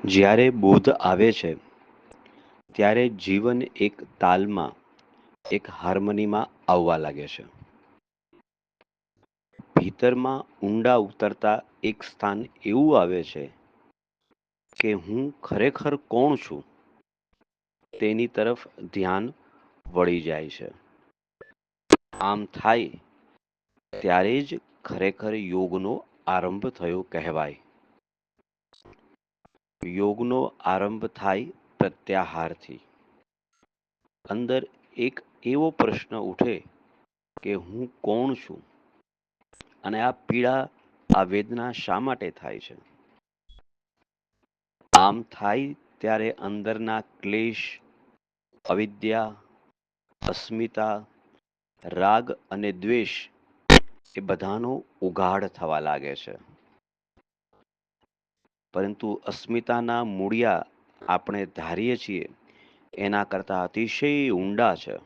જ્યારે બોધ આવે છે ત્યારે જીવન એક તાલમાં, એક હાર્મનીમાં આવવા લાગે છે. ભીતરમાં ઊંડા ઉતરતા એક સ્થાન એવું આવે છે કે હું ખરેખર કોણ છું તેની તરફ ધ્યાન વળી જાય છે. આમ થાય ત્યારે જ ખરેખર યોગનો આરંભ થયો કહેવાય. યોગનો આરંભ થાય પ્રત્યાહારથી. અંદર એક એવો પ્રશ્ન ઉઠે કે હું કોણ છું અને આ પીડા, આ વેદના શા માટે થાય છે. આમ થાય ત્યારે અંદરના ક્લેશ, અવિદ્યા, અસ્મિતા, રાગ અને દ્વેષ એ બધાનો ઉઘાડ થવા લાગે છે. પરંતુ અસ્મિતાના મૂળિયા આપણે ધારીએ છીએ એના કરતા અતિશય ઊંડા છે.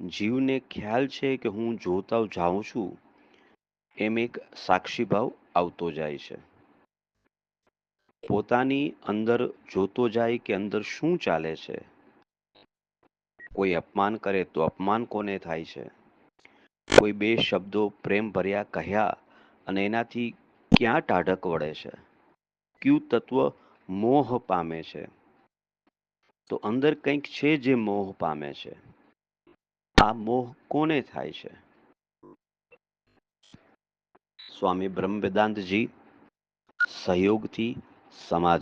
જીવને ખ્યાલ છે કે હું જોતા જાઉં છું એમ એક સાક્ષીભાવ આવતો જાય છે. પોતાની અંદર જોતો જાય કે અંદર શું ચાલે છે. કોઈ અપમાન કરે તો અપમાન કોને થાય છે. કોઈ બે શબ્દો પ્રેમ ભર્યા કહ્યા અને એનાથી ક્યાં ટાઢક વળે છે. કયું તત્વ મોહ પામે છે. તો અંદર કંઈક છે જે મોહ પામે છે. આ મોહ કોને થાય છે. સ્વામી બ્રહ્મ વેદાંતજી સહયોગથી સમાધિ